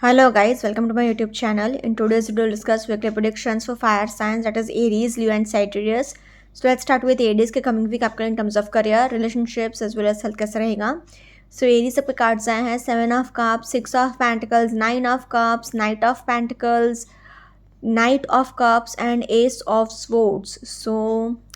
Hello guys, welcome to my YouTube channel. In today's video, we'll discuss weekly predictions for fire signs, that is Aries, Leo and Sagittarius. So let's start with Aries के coming week आपका in terms of career, relationships as well as health कैसा रहेगा. So Aries सबके cards आए हैं 7 of Cups, 6 of Pentacles, 9 of Cups, Knight of Pentacles, Knight of Cups and Ace of Swords. So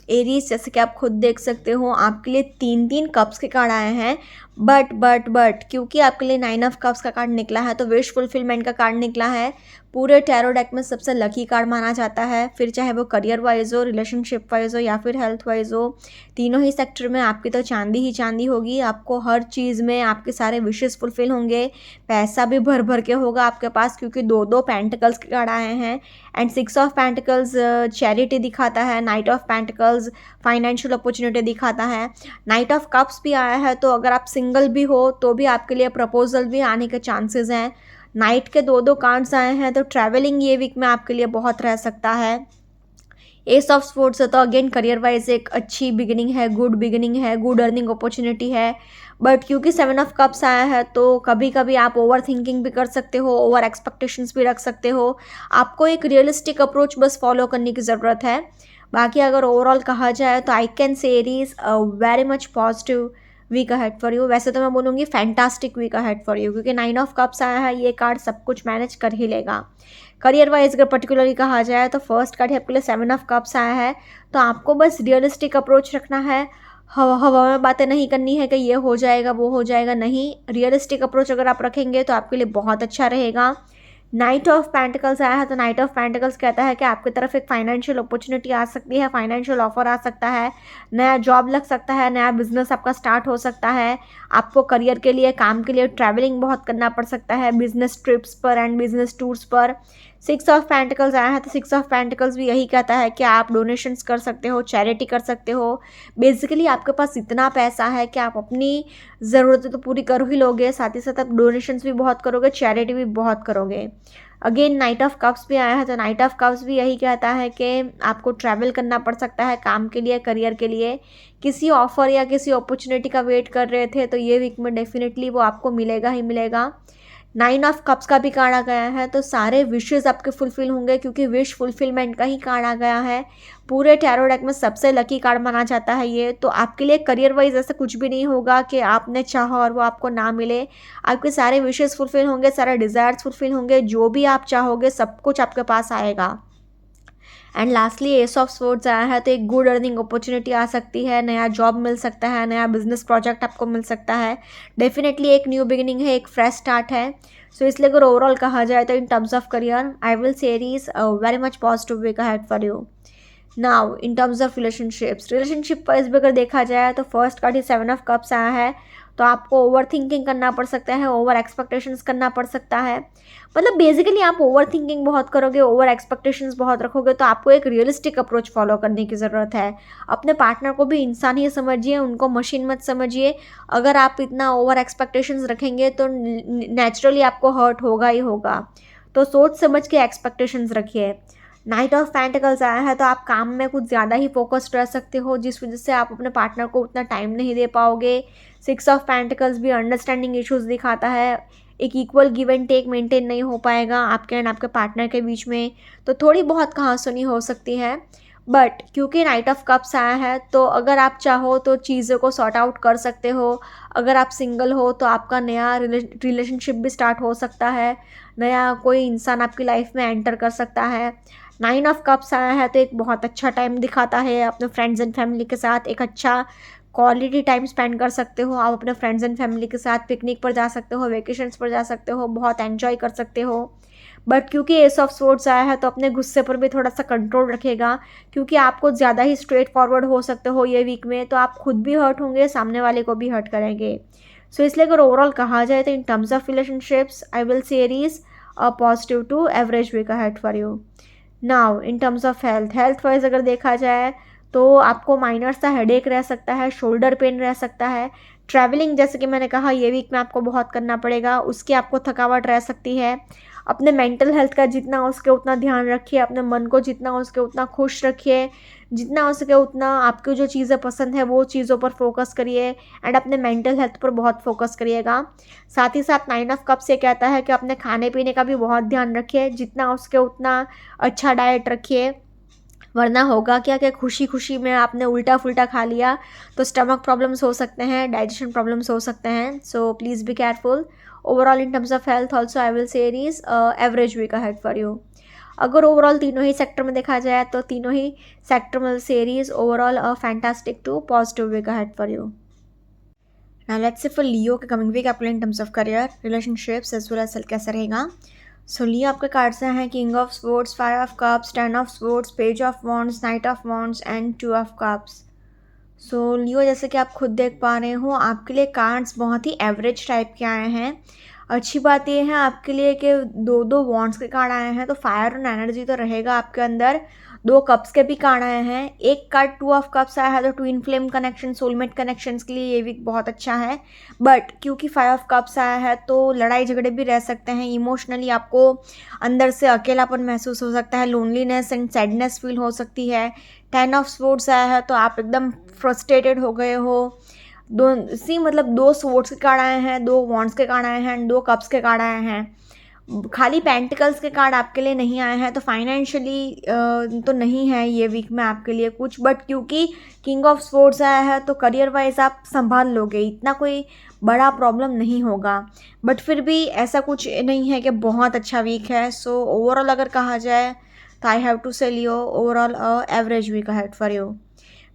Aries जैसे कि आप खुद देख सकते हो आपके लिए तीन तीन कप्स के कार्ड आए हैं बट क्योंकि आपके लिए 9 ऑफ कप्स का कार्ड निकला है तो विश फुलफिलमेंट का कार्ड निकला है. पूरे टैरो डेक में सबसे लकी कार्ड माना जाता है. फिर चाहे वो करियर वाइज हो, रिलेशनशिप वाइज हो या फिर हेल्थ वाइज हो, तीनों ही सेक्टर में आपकी तो चांदी ही चांदी होगी. आपको हर चीज़ में आपके सारे विशेस फुलफिल होंगे. पैसा भी भर भर के होगा आपके पास क्योंकि दो दो पेंटिकल्स के कार्ड आए हैं. एंड 6 ऑफ पेंटिकल्स चैरिटी दिखाता है. Night of pentacles financial opportunity दिखाता है. नाइट ऑफ कप्स भी आया है तो अगर आप सिंगल भी हो तो भी आपके लिए प्रपोजल भी आने के चांसेस हैं. नाइट के दो दो कार्ड्स आए हैं तो ट्रैवलिंग ये वीक में आपके लिए बहुत रह सकता है. एस ऑफ स्पोर्ट्स है तो अगेन करियर वाइज एक अच्छी बिगिनिंग है, गुड बिगिनिंग है, गुड अर्निंग अपॉर्चुनिटी है. बट क्योंकि 7 ऑफ कप्स आया है तो कभी कभी आप ओवर थिंकिंग भी कर सकते हो, ओवर एक्सपेक्टेशंस भी रख सकते हो. आपको एक रियलिस्टिक अप्रोच बस फॉलो करने की ज़रूरत है. बाकी अगर ओवरऑल कहा जाए तो I can say Aries very much positive week ahead for you. वैसे तो मैं बोलूँगी fantastic week ahead for you क्योंकि 9 ऑफ कप्स आया है, ये कार्ड सब कुछ मैनेज कर ही लेगा. करियर वाइज अगर पर्टिकुलरली कहा जाए तो फर्स्ट कार्ड है आपके लिए 7 ऑफ कप्स आया है तो आपको बस रियलिस्टिक अप्रोच रखना है. हवा हवा में बातें नहीं करनी है कि ये हो जाएगा वो हो जाएगा, नहीं. रियलिस्टिक अप्रोच अगर आप रखेंगे तो आपके लिए बहुत अच्छा रहेगा. नाइट ऑफ पेंटिकल्स आया है तो नाइट ऑफ पेंटिकल्स कहता है कि आपकी तरफ एक फाइनेंशियल अपॉर्चुनिटी आ सकती है, फाइनेंशियल ऑफर आ सकता है, नया जॉब लग सकता है, नया बिजनेस आपका स्टार्ट हो सकता है. आपको करियर के लिए, काम के लिए ट्रैवलिंग बहुत करना पड़ सकता है, बिजनेस ट्रिप्स पर एंड बिजनेस टूर्स पर. 6 ऑफ पेंटिकल्स आया है तो 6 ऑफ पेंटिकल्स भी यही कहता है कि आप डोनेशंस कर सकते हो, चैरिटी कर सकते हो. बेसिकली आपके पास इतना पैसा है कि आप अपनी ज़रूरतें तो पूरी कर ही लोगे, साथ ही साथ आप डोनेशंस भी बहुत करोगे, चैरिटी भी बहुत करोगे. अगेन नाइट ऑफ कप्स भी आया है तो नाइट ऑफ कप्स भी यही कहता है कि आपको ट्रैवल करना पड़ सकता है काम के लिए, करियर के लिए. किसी ऑफर या किसी अपॉर्चुनिटी का वेट कर रहे थे तो ये वीक में डेफिनेटली वो आपको मिलेगा ही मिलेगा. 9 ऑफ कप्स का भी कार्ड आ गया है तो सारे विशेस आपके फुलफिल होंगे क्योंकि विश फुलफिलमेंट का ही कार्ड आ गया है. पूरे टैरो डेक में सबसे लकी कार्ड माना जाता है ये. तो आपके लिए करियर वाइज ऐसा कुछ भी नहीं होगा कि आपने चाहा और वो आपको ना मिले. आपके सारे विशेस फुलफिल होंगे, सारे डिज़ायर्स फुलफिल होंगे, जो भी आप चाहोगे सब कुछ आपके पास आएगा. And lastly S of swords आया है तो एक गुड अर्निंग अपॉर्चुनिटी आ सकती है, नया जॉब मिल सकता है, नया बिजनेस प्रोजेक्ट आपको मिल सकता है. डेफिनेटली एक न्यू बिगिनिंग है, एक फ्रेश स्टार्ट है. सो इसलिए अगर ओवरऑल कहा जाए तो in terms of career I will say is very much positive week ahead for you. Now in terms of relationship wise भी अगर देखा जाए तो फर्स्ट कार्ड ही 7 ऑफ कप्स आया है तो आपको ओवर थिंकिंग करना पड़ सकता है, ओवर एक्सपेक्टेशंस करना पड़ सकता है. मतलब बेसिकली आप ओवर थिंकिंग बहुत करोगे, ओवर एक्सपेक्टेशंस बहुत रखोगे तो आपको एक रियलिस्टिक अप्रोच फॉलो करने की ज़रूरत है. अपने पार्टनर को भी इंसान ही समझिए, उनको मशीन मत समझिए. अगर आप इतना ओवर एक्सपेक्टेशंस रखेंगे तो नेचुरली आपको हर्ट होगा ही होगा. तो सोच समझ के एक्सपेक्टेशंस रखिए. नाइट ऑफ पेंटिकल्स आया है तो आप काम में कुछ ज़्यादा ही फोकस्ड रह सकते हो जिस वजह से आप अपने पार्टनर को उतना टाइम नहीं दे पाओगे. 6 ऑफ पेंटिकल्स भी अंडरस्टैंडिंग इश्यूज दिखाता है. एक equal give and take maintain नहीं हो पाएगा आपके एंड आपके पार्टनर के बीच में, तो थोड़ी बहुत कहासुनी हो सकती है. बट क्योंकि नाइट ऑफ कप्स आया है तो अगर आप चाहो तो चीज़ों को सॉर्ट आउट कर सकते हो. अगर आप सिंगल हो तो आपका नया रिलेशनशिप भी स्टार्ट हो सकता है, नया कोई इंसान आपकी लाइफ में एंटर कर सकता है. 9 ऑफ कप्स आया है तो एक बहुत अच्छा टाइम दिखाता है अपने फ्रेंड्स एंड फैमिली के साथ. एक अच्छा क्वालिटी टाइम स्पेंड कर सकते हो आप अपने फ्रेंड्स एंड फैमिली के साथ. पिकनिक पर जा सकते हो, वेकेशंस पर जा सकते हो, बहुत एंजॉय कर सकते हो. बट क्योंकि एस ऑफ स्वॉर्ड्स आया है तो अपने गुस्से पर भी थोड़ा सा कंट्रोल रखेगा क्योंकि आपको ज़्यादा ही स्ट्रेट फॉरवर्ड हो सकते हो ये वीक में, तो आप खुद भी हर्ट होंगे, सामने वाले को भी हर्ट करेंगे. सो इसलिए अगर ओवरऑल कहा जाए तो in terms of relationships I will say is a positive to average week ahead for you. Now in terms of health wise अगर देखा जाए तो आपको माइनर सा हेडेक रह सकता है, शोल्डर पेन रह सकता है. ट्रैवलिंग जैसे कि मैंने कहा ये वीक में आपको बहुत करना पड़ेगा, उसकी आपको थकावट रह सकती है. अपने मेंटल हेल्थ का जितना हो सके उतना ध्यान रखिए, अपने मन को जितना हो सके उतना खुश रखिए, जितना हो सके उतना आपको जो चीज़ें पसंद है वो चीज़ों पर फोकस करिए एंड अपने मेंटल हेल्थ पर बहुत फोकस करिएगा। साथ ही साथ 9 ऑफ कप्स ये कहता है कि अपने खाने पीने का भी बहुत ध्यान रखिए, जितना हो सके उतना अच्छा डाइट रखिए, वरना होगा क्या कि खुशी खुशी में आपने उल्टा फुल्टा खा लिया तो स्टमक प्रॉब्लम्स हो सकते हैं, डाइजेशन प्रॉब्लम्स हो सकते हैं। So please be careful. Overall in terms of health also I will say it is average week ahead for you. अगर ओवरऑल तीनों ही सेक्टर में देखा जाए तो तीनों ही सेक्टर में series overall a fantastic to positive week ahead for you. Now let's say for Leo के कमिंग वीक आपके लिए in terms of career, relationships as well as health कैसा रहेगा। सो लियो आपके कार्ड्स हैं king of swords, 5 of cups, 10 of swords, page of wands, knight of wands and 2 of cups. So Leo जैसे कि आप खुद देख पा रहे हो आपके लिए कार्ड्स बहुत ही एवरेज टाइप के आए हैं। अच्छी बात यह है आपके लिए कि दो दो वॉन्ड्स के कार्ड आए हैं तो फायर और एनर्जी तो रहेगा आपके अंदर। 2 कप्स के भी कार्ड आए हैं, एक कार्ड 2 ऑफ कप्स आया है तो twin flame connection, soulmate connections के लिए ये वीक बहुत अच्छा है। बट क्योंकि 5 ऑफ कप्स आया है तो लड़ाई झगड़े भी रह सकते हैं, इमोशनली आपको अंदर से अकेलापन महसूस हो सकता है, लोनलीनेस एंड सैडनेस फील हो सकती है। 10 ऑफ स्वॉर्ड्स आया है तो आप एकदम फ्रस्ट्रेटेड हो गए हो। मतलब 2 स्वॉर्ड्स के कार्ड आए हैं, 2 वॉन्ड्स के कार्ड आए हैं एंड 2 कप्स के कार्ड आए हैं। खाली पेंटिकल्स के कार्ड आपके लिए नहीं आए हैं तो फाइनेंशियली तो नहीं है ये वीक में आपके लिए कुछ, बट क्योंकि किंग ऑफ स्वॉर्ड्स आया है तो करियर वाइज आप संभाल लोगे, इतना कोई बड़ा प्रॉब्लम नहीं होगा। बट फिर भी ऐसा कुछ नहीं है कि बहुत अच्छा वीक है। सो ओवरऑल अगर कहा जाए तो I have to say Leo overall average week ahead for you.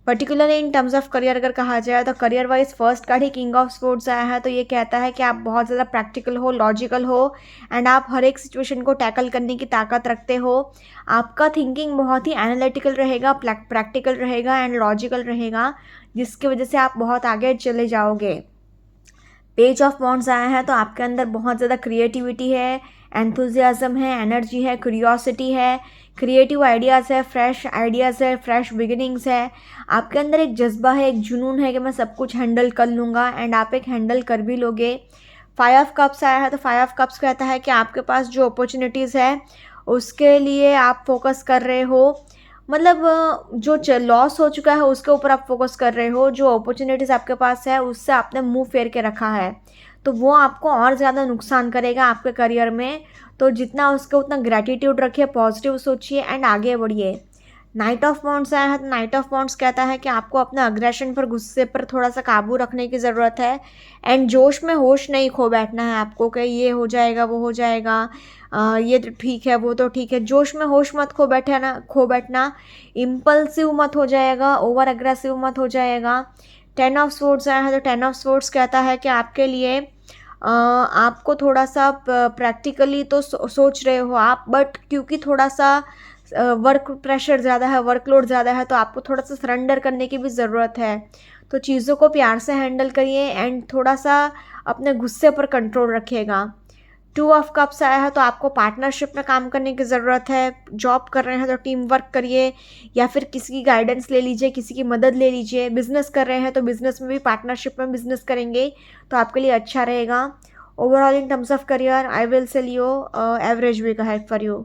Particularly in terms of career अगर कहा जाए तो करियर वाइज फर्स्ट कार्ड ही किंग ऑफ स्पोर्ट्स आया है तो ये कहता है कि आप बहुत ज़्यादा प्रैक्टिकल हो, लॉजिकल हो एंड आप हर एक सिचुएशन को टैकल करने की ताकत रखते हो। आपका थिंकिंग बहुत ही एनालिटिकल रहेगा, प्रैक्टिकल रहेगा एंड लॉजिकल रहेगा, जिसकी वजह से आप बहुत आगे चले जाओगे। पेज ऑफ वॉन्ड्स आया है तो आपके अंदर बहुत ज़्यादा क्रिएटिविटी है, एंथुजियाज़म है, एनर्जी है, क्यूरियोसिटी है, क्रिएटिव आइडियाज़ है, फ्रेश आइडियाज़ है, फ्रेश बिगिनिंग्स है। आपके अंदर एक जज्बा है, एक जुनून है कि मैं सब कुछ हैंडल कर लूँगा एंड आप एक हैंडल कर भी लोगे। 5 ऑफ कप्स आया है तो 5 ऑफ कप्स कहता है कि आपके पास जो अपॉर्चुनिटीज़ है उसके लिए आप फोकस कर रहे हो, मतलब जो लॉस हो चुका है उसके ऊपर आप फोकस कर रहे हो, जो अपॉर्चुनिटीज़ आपके पास है उससे आपने मुंह फेर के रखा है तो वो आपको और ज़्यादा नुकसान करेगा आपके करियर में। तो जितना उसके उतना ग्रैटिट्यूड रखिए, पॉजिटिव सोचिए एंड आगे बढ़िए। नाइट ऑफ वॉन्ड्स आया है तो नाइट ऑफ वॉन्ड्स कहता है कि आपको अपने अग्रेशन पर, गुस्से पर थोड़ा सा काबू रखने की ज़रूरत है एंड जोश में होश नहीं खो बैठना है आपको कि ये हो जाएगा वो हो जाएगा, ये तो ठीक है वो तो ठीक है। जोश में होश मत खो बैठना, इम्पल्सिव मत हो जाएगा, ओवर एग्रेसिव मत हो जाएगा। 10 ऑफ स्वॉर्ड्स आया है तो 10 ऑफ स्वॉर्ड्स कहता है कि आपके लिए आपको थोड़ा सा प्रैक्टिकली तो सोच रहे हो आप, बट क्योंकि थोड़ा सा वर्क प्रेशर ज़्यादा है, वर्कलोड ज़्यादा है तो आपको थोड़ा सा सरेंडर करने की भी ज़रूरत है। तो चीज़ों को प्यार से हैंडल करिए एंड थोड़ा सा अपने गुस्से पर कंट्रोल रखिएगा। 2 ऑफ कप्स आया है तो आपको पार्टनरशिप में काम करने की ज़रूरत है। जॉब कर रहे हैं तो टीम वर्क करिए या फिर किसी की गाइडेंस ले लीजिए, किसी की मदद ले लीजिए। बिज़नेस कर रहे हैं तो बिज़नेस में भी पार्टनरशिप में बिज़नेस करेंगे तो आपके लिए अच्छा रहेगा। Overall in terms of career I will say Leo average week ahead for you.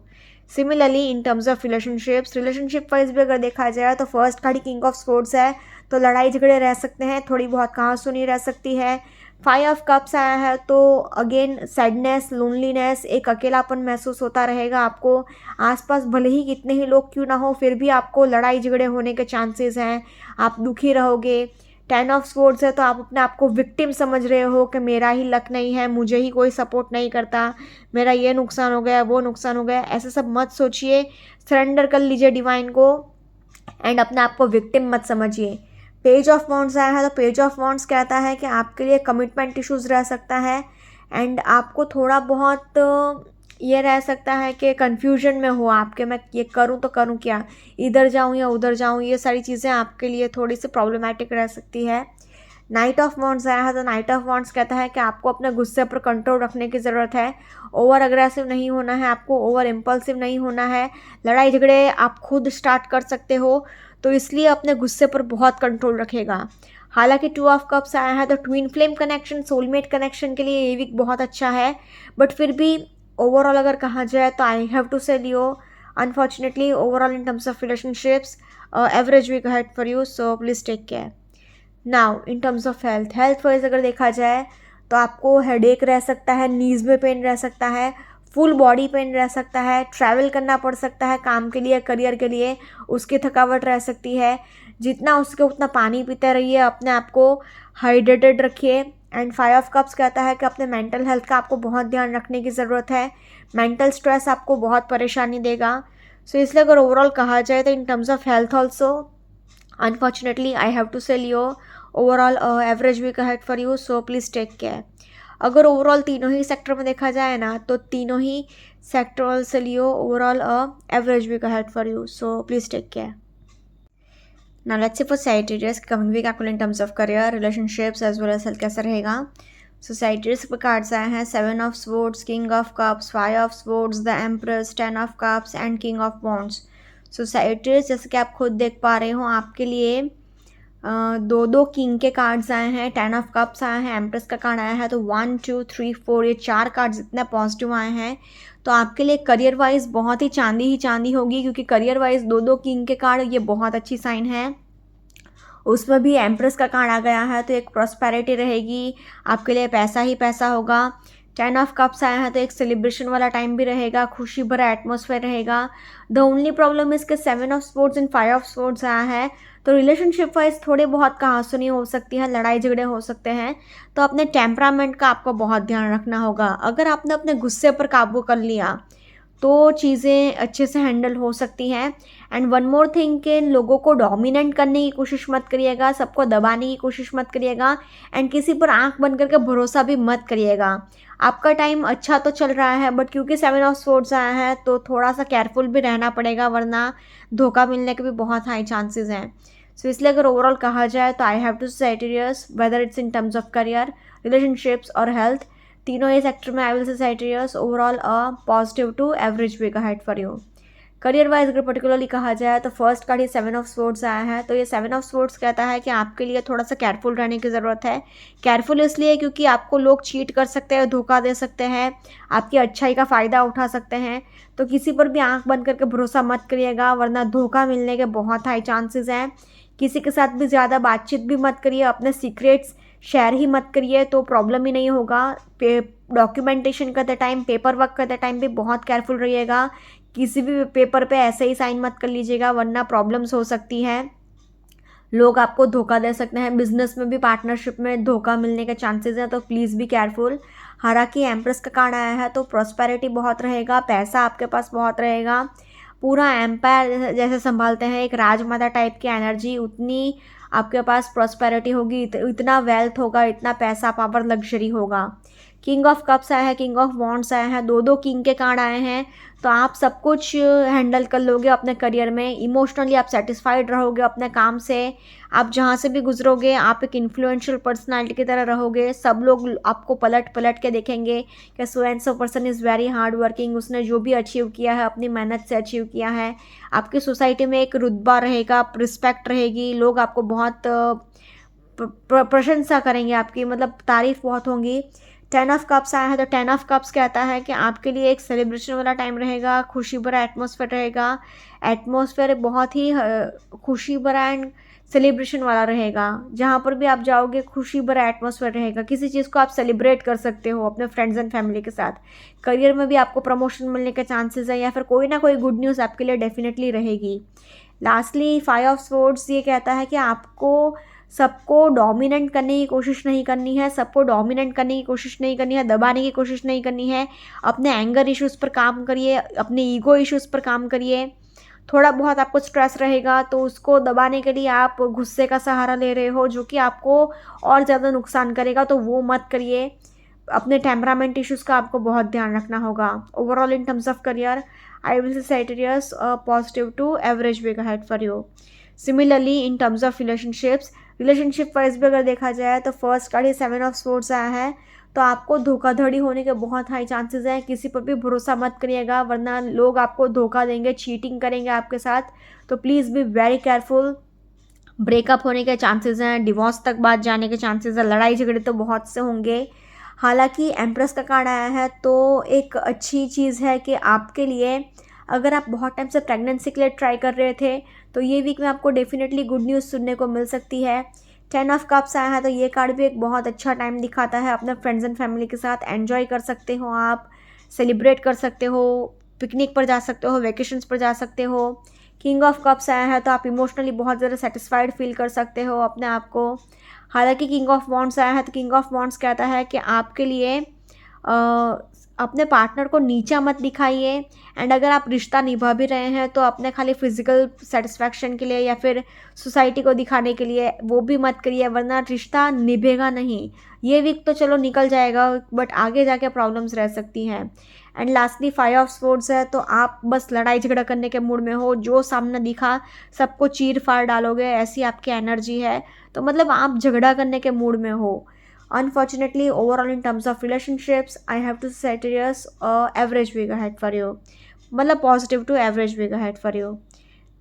Similarly in terms of relationship wise भी अगर देखा जाए तो first card king of sports है तो लड़ाई झगड़े रह सकते हैं, थोड़ी बहुत कहासुनी रह सकती है। 5 ऑफ कप्स आया है तो अगेन सैडनेस, लोनलीनेस, एक अकेलापन महसूस होता रहेगा आपको। आसपास भले ही कितने ही लोग क्यों ना हो फिर भी आपको लड़ाई झगड़े होने के चांसेस हैं, आप दुखी रहोगे। 10 ऑफ स्वॉर्ड्स है तो आप अपने आप को विक्टिम समझ रहे हो कि मेरा ही लक नहीं है, मुझे ही कोई सपोर्ट नहीं करता, मेरा ये नुकसान हो गया वो नुकसान हो गया, ऐसे सब मत सोचिए। सरेंडर कर लीजिए डिवाइन को एंड अपने आप को विक्टिम मत समझिए। पेज ऑफ वॉन्ड्स आया है तो पेज ऑफ वॉन्ड्स कहता है कि आपके लिए कमिटमेंट इश्यूज़ रह सकता है एंड आपको थोड़ा बहुत ये रह सकता है कि कन्फ्यूजन में हो आपके, मैं ये करूँ तो करूँ क्या, इधर जाऊँ या उधर जाऊँ, ये सारी चीज़ें आपके लिए थोड़ी सी प्रॉब्लमेटिक रह सकती है। नाइट ऑफ वॉन्ड्स आया है तो नाइट ऑफ वॉन्ड्स कहता है कि आपको अपने गुस्से पर कंट्रोल रखने की ज़रूरत है। ओवर अग्रेसिव नहीं होना है आपको, ओवर इम्पल्सिव नहीं होना है। लड़ाई झगड़े आप खुद स्टार्ट कर सकते हो तो इसलिए अपने गुस्से पर बहुत कंट्रोल रखेगा। हालांकि 2 ऑफ कप्स आया है तो twin flame connection, soulmate connection के लिए ये वीक बहुत अच्छा है, बट फिर भी ओवरऑल अगर कहा जाए तो I have to say Leo unfortunately overall in terms of relationships average week ahead for you, so please take care. Now in terms of health wise अगर देखा जाए तो आपको हेडेक रह सकता है, नीज में पेन रह सकता है, फुल बॉडी पेन रह सकता है, ट्रैवल करना पड़ सकता है काम के लिए, करियर के लिए, उसकी थकावट रह सकती है। जितना उसके उतना पानी पीते रहिए, अपने आप को हाइड्रेटेड रखिए। एंड 5 ऑफ कप्स कहता है कि अपने मेंटल हेल्थ का आपको बहुत ध्यान रखने की ज़रूरत है। मेंटल स्ट्रेस आपको बहुत परेशानी देगा। सो इसलिए अगर ओवरऑल कहा जाए तो in terms of health also unfortunately I have to say Leo overall average week ahead for you, so please take care. अगर ओवरऑल तीनों ही सेक्टर में देखा जाए ना तो तीनों ही सेक्टर से Leo overall average week ahead for you, so please take care. Now let's see for Sagittarius coming week आपको in terms of career, relationships as well as health कैसा रहेगा। So Sagittarius के कार्ड्स आए हैं 7 of Swords, King of Cups, 5 of Swords, the Empress, 10 of Cups and King of Wands। So Sagittarius जैसे कि आप खुद देख पा रहे हो आपके लिए दो किंग के कार्ड्स आए हैं, 10 ऑफ कप्स आए हैं, एम्प्रेस का कार्ड आया है। तो 1 2 3 4 ये 4 कार्ड्स इतने पॉजिटिव आए हैं। तो आपके लिए करियर वाइज बहुत ही चांदी होगी, क्योंकि करियर वाइज दो किंग के कार्ड ये बहुत अच्छी साइन है। उसमें भी एम्प्रेस का कार्ड आ गया है, तो एक प्रॉस्पेरिटी रहेगी, आपके लिए पैसा ही पैसा होगा। 10 ऑफ कप्स आया है तो एक सेलिब्रेशन वाला टाइम भी रहेगा, खुशी भरा एटमॉस्फेयर रहेगा। द ओनली प्रॉब्लम इसके 7 of sports and 5 of swords आया है, तो रिलेशनशिप वाइज थोड़े बहुत कहासुनी हो सकती है, लड़ाई झगड़े हो सकते हैं। तो अपने टेम्परामेंट का आपको बहुत ध्यान रखना होगा। अगर आपने अपने गुस्से पर काबू कर लिया तो चीज़ें अच्छे से हैंडल हो सकती हैं। एंड वन मोर थिंग के लोगों को डोमिनेट करने की कोशिश मत करिएगा, सबको दबाने की कोशिश मत करिएगा, एंड किसी पर आंख बंद करके भरोसा भी मत करिएगा। आपका टाइम अच्छा तो चल रहा है, बट क्योंकि 7 ऑफ स्वर्ड्स आया है तो थोड़ा सा केयरफुल भी रहना पड़ेगा, वरना धोखा मिलने के भी बहुत हाई चांसेस हैं। सो इसलिए अगर ओवरऑल कहा जाए तो I have to Sagittarius whether it's in terms of career, relationships और हेल्थ, तीनों ही सेक्टर में I will say Sagittarius overall positive to average week ahead for you. Career wise अगर पर्टिकुलरली कहा जाए तो फर्स्ट कार्ड ये 7 ऑफ स्वर्ड्स आया है, तो ये 7 ऑफ स्वर्ड्स कहता है कि आपके लिए थोड़ा सा केयरफुल रहने की ज़रूरत है। केयरफुल इसलिए क्योंकि आपको लोग चीट कर सकते हैं, धोखा दे सकते हैं, आपकी अच्छाई का फ़ायदा उठा सकते हैं। तो किसी पर भी आंख बंद करके भरोसा मत करिएगा, वरना धोखा मिलने के बहुत हाई चांसेस हैं। किसी के साथ भी ज़्यादा बातचीत भी मत करिए, अपने सीक्रेट्स शेयर ही मत करिए, तो प्रॉब्लम ही नहीं होगा। डॉक्यूमेंटेशन करते टाइम, पेपर वर्क करते टाइम भी बहुत केयरफुल रहिएगा। किसी भी पेपर पे ऐसे ही साइन मत कर लीजिएगा, वरना प्रॉब्लम्स हो सकती हैं, लोग आपको धोखा दे सकते हैं। बिजनेस में भी पार्टनरशिप में धोखा मिलने के चांसेस हैं, तो प्लीज़ बी केयरफुल। हालांकि एम्प्रेस का कार्ड आया है तो प्रॉस्पेरिटी बहुत रहेगा, पैसा आपके पास बहुत रहेगा, पूरा एम्पायर जैसे संभालते हैं, एक राजमाता टाइप की एनर्जी, उतनी आपके पास प्रॉस्पेरिटी होगी, इतना वेल्थ होगा, इतना पैसा, पावर, लग्जरी होगा। किंग ऑफ कप्स आया है, किंग ऑफ वॉन्ड्स आया है, दो किंग के कार्ड आए हैं, तो आप सब कुछ हैंडल कर लोगे अपने करियर में। इमोशनली आप सेटिस्फाइड रहोगे अपने काम से, आप जहाँ से भी गुजरोगे आप एक इन्फ्लुएंशियल पर्सनालिटी की तरह रहोगे। सब लोग आपको पलट के देखेंगे कि so and so person is very hard working, उसने जो भी अचीव किया है अपनी मेहनत से अचीव किया है। आपकी सोसाइटी में एक रुतबा रहेगा, रिस्पेक्ट रहेगी, लोग आपको बहुत प्रशंसा करेंगे, आपकी मतलब तारीफ़ बहुत होंगी। 10 ऑफ कप्स आया है तो 10 ऑफ कप्स कहता है कि आपके लिए एक सेलिब्रेशन वाला टाइम रहेगा, खुशी भरा एटमॉस्फेयर रहेगा। एटमॉस्फेयर बहुत ही खुशी भरा एंड सेलिब्रेशन वाला रहेगा, जहाँ पर भी आप जाओगे खुशी भरा एटमॉस्फेयर रहेगा। किसी चीज़ को आप सेलिब्रेट कर सकते हो अपने फ्रेंड्स एंड फैमिली के साथ। करियर में भी आपको प्रमोशन मिलने के चांसेस हैं, या फिर कोई ना कोई गुड न्यूज़ आपके लिए डेफिनेटली रहेगी। लास्टली 5 ऑफ स्वर्ड्स ये कहता है कि आपको सबको डोमिनेट करने की कोशिश नहीं करनी है, सबको डोमिनेट करने की कोशिश नहीं करनी है, दबाने की कोशिश नहीं करनी है। अपने एंगर इश्यूज़ पर काम करिए, अपने ईगो इश्यूज़ पर काम करिए। थोड़ा बहुत आपको स्ट्रेस रहेगा तो उसको दबाने के लिए आप गुस्से का सहारा ले रहे हो, जो कि आपको और ज़्यादा नुकसान करेगा, तो वो मत करिए। अपने टेम्परामेंट इश्यूज़ का आपको बहुत ध्यान रखना होगा। Overall in terms of career I will say Sagittarius positive to average week ahead for you. Similarly in terms of relationship wise भी अगर देखा जाए तो फर्स्ट कार्ड ही 7 ऑफ स्वर्ड्स आया है, तो आपको धोखाधड़ी होने के बहुत हाई चांसेस हैं। किसी पर भी भरोसा मत करिएगा, वरना लोग आपको धोखा देंगे, चीटिंग करेंगे आपके साथ, तो please be very careful. Breakup होने के चांसेस हैं, डिवोर्स तक बात जाने के चांसेस हैं, लड़ाई झगड़े तो बहुत से होंगे। हालांकि एम्प्रेस का कार्ड आया है तो एक अच्छी चीज़ है कि आपके लिए, अगर आप बहुत टाइम से प्रेगनेंसी के लिए ट्राई कर रहे थे तो ये वीक में आपको डेफिनेटली गुड न्यूज़ सुनने को मिल सकती है। 10 ऑफ कप्स आया है तो ये कार्ड भी एक बहुत अच्छा टाइम दिखाता है, अपने फ्रेंड्स एंड फैमिली के साथ एंजॉय कर सकते हो, आप सेलिब्रेट कर सकते हो, पिकनिक पर जा सकते हो, वेकेशंस पर जा सकते हो। किंग ऑफ कप्स आया है तो आप इमोशनली बहुत ज़्यादा सेटिस्फाइड फील कर सकते हो अपने आप को। हालांकि किंग ऑफ वॉन्ड्स आया है तो किंग ऑफ वॉन्ड्स कहता है कि आपके लिए अपने पार्टनर को नीचा मत दिखाइए, एंड अगर आप रिश्ता निभा भी रहे हैं तो अपने खाली फिजिकल सेटिस्फैक्शन के लिए या फिर सोसाइटी को दिखाने के लिए वो भी मत करिए, वरना रिश्ता निभेगा नहीं। ये वीक तो चलो निकल जाएगा बट आगे जाके प्रॉब्लम्स रह सकती हैं। एंड लास्टली 5 ऑफ स्वॉर्ड्स है तो आप बस लड़ाई झगड़ा करने के मूड में हो, जो सामने दिखा सबको चीर फाड़ डालोगे, ऐसी आपकी एनर्जी है। तो मतलब आप झगड़ा करने के मूड में हो। Unfortunately, overall in terms of relationships, I have to say Sagittarius, average week ahead for you. मतलब positive to average week ahead for you.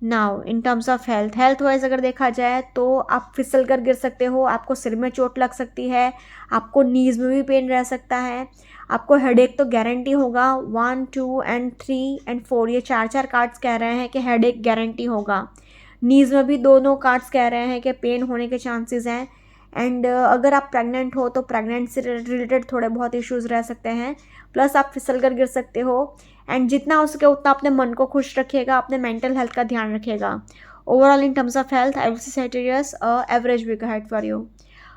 Now in terms of health wise अगर देखा जाए तो आप फिसल कर गिर सकते हो, आपको सिर में चोट लग सकती है, आपको नीज में भी पेन रह सकता है, आपको हेडेक तो गारंटी होगा। 1, 2 एंड 3 एंड 4 ये चार कार्ड्स कह रहे हैं कि हेडेक गारंटी होगा। नीज में भी दोनों कार्ड्स कह रहे हैं कि पेन होने के चांसेस हैं। एंड अगर आप प्रेग्नेंट हो तो प्रेगनेंट से रिलेटेड थोड़े बहुत इश्यूज रह सकते हैं, प्लस आप फिसल कर गिर सकते हो। एंड जितना हो सके उतना अपने मन को खुश रखिएगा, अपने मेंटल हेल्थ का ध्यान रखिएगा। Overall in terms of health I will say Sagittarius average week ahead for you.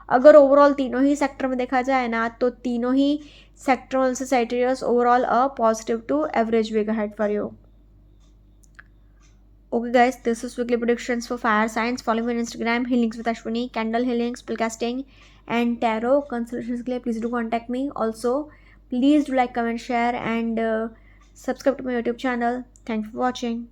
अगर ओवरऑल तीनों ही सेक्टर में देखा जाए ना तो तीनों ही सेक्टरों से Sagittarius overall positive to average week ahead for you. Okay guys, this is weekly predictions for fire signs. Follow me on Instagram, healings with Ashwini, candle healings, spellcasting and tarot consultations के लिए please do contact me. Also, please do like, comment, share and subscribe to my YouTube channel. Thanks for watching.